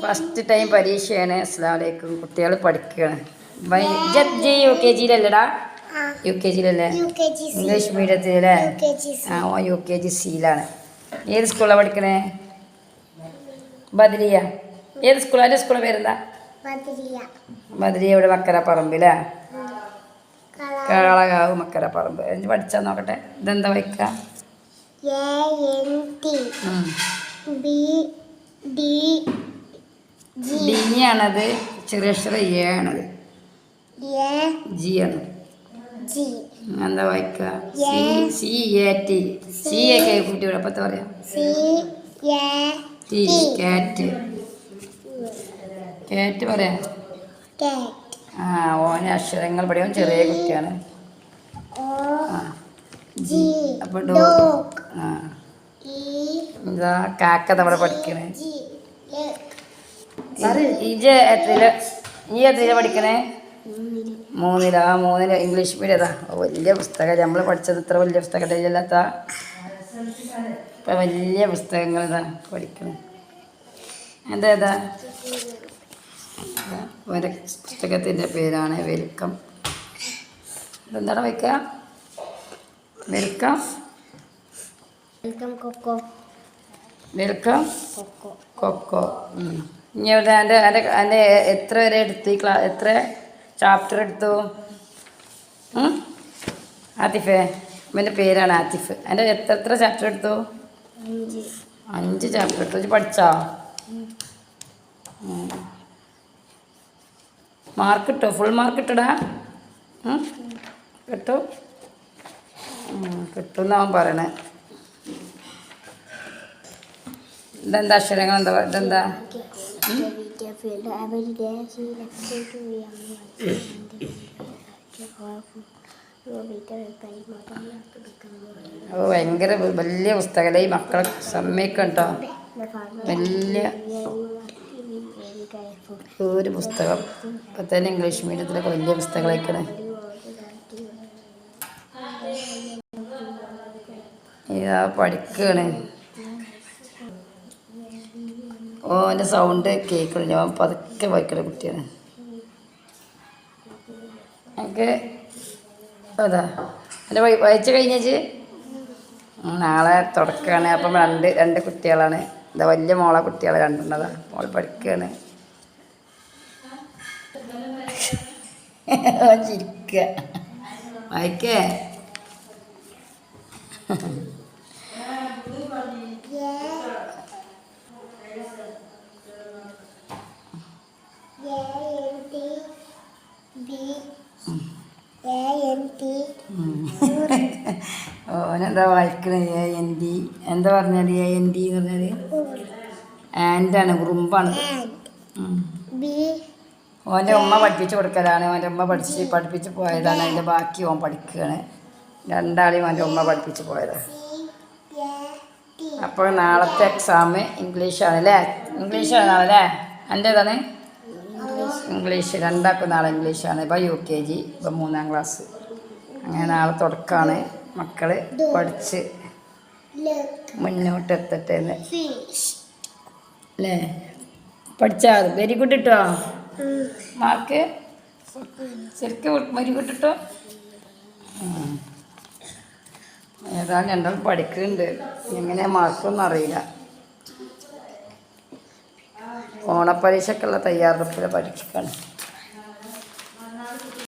First time പരീക്ഷയാണ്. അസ്സലാമു അലൈക്കും. കുട്ടികൾ പഠിക്കുകയാണ്. യു കെ ജിയിലല്ലടാ? യു കെ ജിയിലല്ലേ? ഇംഗ്ലീഷ് മീഡിയത്തിലല്ലേ? ആ, ഓ UKG സിയിലാണ്. ഏത് സ്കൂളാണ് പഠിക്കണേ? ബദരിയ. ഏത് സ്കൂളാണ്? എൻ്റെ സ്കൂളിൻ്റെ പേരെന്താ? ബദരിയ. ഇവിടെ മക്കരപ്പറമ്പില്ലേ? കാളകാവ് മക്കരപ്പറമ്പ്. എന്ത് പഠിച്ചാൽ നോക്കട്ടെ. ഇതെന്താ വായിക്കുക? ഡി ആണത്. ചെറിയ അക്ഷരം എ ആണത്. ജി ആണ്. എന്താ വായിക്കുക? CAT. സി ഒക്കെ കുട്ടിയോട് അപ്പത്തെ പറയാം. കാറ്റ്. കാറ്റ് പറയാം. ആ, ഓന് അക്ഷരങ്ങൾ പഠിക്കാൻ ചെറിയ കുട്ടിയാണ്. അപ്പൊ എന്താ കാക്ക നമ്മുടെ പഠിക്കണേ. ഈ എത്രയില പഠിക്കണേ? 3-ല. 3-ല് ഇംഗ്ലീഷ് മീഡിയം. അതാ വലിയ പുസ്തകം. നമ്മൾ പഠിച്ചത് ഇത്ര വലിയ പുസ്തകം ഇല്ലാത്ത ഇപ്പം വലിയ പുസ്തകങ്ങൾ ഇതാ പഠിക്കണം. എന്താ ഒരു പുസ്തകത്തിൻ്റെ പേരാണ് വെൽക്കം. ഇതെന്താണ് വയ്ക്കുക? Welcome welcome Coco. ഇനി എൻ്റെ എത്ര വരെ എടുത്തു? എത്ര ചാപ്റ്റർ എടുത്തു? ആതിഫേ, എൻ്റെ പേരാണ് ആതിഫ്. എൻ്റെ എത്ര ചാപ്റ്റർ എടുത്തു? 5 ചാപ്റ്റർ എടുത്തു. പഠിച്ചോ? മാർക്ക് കിട്ടോ? ഫുൾ മാർക്ക് കിട്ടടാ? കിട്ടും കിട്ടുമെന്നാവൻ പറയണേ. ഇതെന്താ അക്ഷരങ്ങൾ? ഇതെന്താ? ഓ, ഭയങ്കര വലിയ പുസ്തകമല്ലേ? ഈ മക്കളെ സമ്മതിക്കണം കേട്ടോ. വലിയ ഒരു പുസ്തകം. ഇപ്പം തന്നെ ഇംഗ്ലീഷ് മീഡിയത്തിലൊക്കെ വലിയ പുസ്തകങ്ങളൊക്കെയാണ്. ഇതാ പഠിക്കുകയാണ്. ഓ, എൻ്റെ സൗണ്ട് കേൾക്കണം. ഞാൻ പതുക്കെ വായിക്കണ കുട്ടിയാണ്. എനിക്ക് അതാ എൻ്റെ വായിച്ച് കഴിഞ്ഞേച്ച് നാളെ തുടക്കുകയാണ്. അപ്പം രണ്ട് കുട്ടികളാണ്. എന്താ വലിയ മോളെ കുട്ടികൾ രണ്ടെണ്ണതാ. മോൾ പഠിക്കുകയാണ്. ചിരിക്കുക. വായിക്കേ? ഓനെന്താ വായിക്കണേ? AND. എന്താ പറഞ്ഞാൽ AND എന്ന് പറഞ്ഞാൽ ആൻഡാണ്, ഉറുമ്പാണ്. ഓൻ്റെ ഉമ്മ പഠിപ്പിച്ച് കൊടുക്കലാണ്. ഓൻ്റെ ഉമ്മ പഠിപ്പിച്ച് പോയതാണ്. അതിൻ്റെ ബാക്കി ഓൻ പഠിക്കുകയാണ്. രണ്ടാളെയും ഓൻ്റെ ഉമ്മ പഠിപ്പിച്ച് പോയതാണ്. അപ്പോൾ നാളത്തെ എക്സാം ഇംഗ്ലീഷാണ് അല്ലേ? ഇംഗ്ലീഷാണ് നാളെ അല്ലേ? എൻ്റെ ഏതാണ്? ഇംഗ്ലീഷ്. രണ്ടാൾക്കും നാളെ ഇംഗ്ലീഷാണ്. ഇപ്പം UKG, ഇപ്പം 3-ാം ക്ലാസ്. അങ്ങനെ നാളെ തുടക്കമാണ്. മക്കൾ പഠിച്ച് മുന്നോട്ട് എത്തട്ടെ എന്ന് അല്ലേ? പഠിച്ചാൽ വെരി ഗുഡ് ഇട്ടോ. മാർക്ക് ശരിക്കും വെരി ഗുഡ് ഇട്ടോ. ഏതായാലും രണ്ടാളും പഠിക്കുന്നുണ്ട്. എങ്ങനെയാ മാർക്കൊന്നും അറിയില്ല. ഓണപ്പരീക്ഷയ്ക്കുള്ള തയ്യാറെടുപ്പിൽ പരീക്ഷക്കാണ്.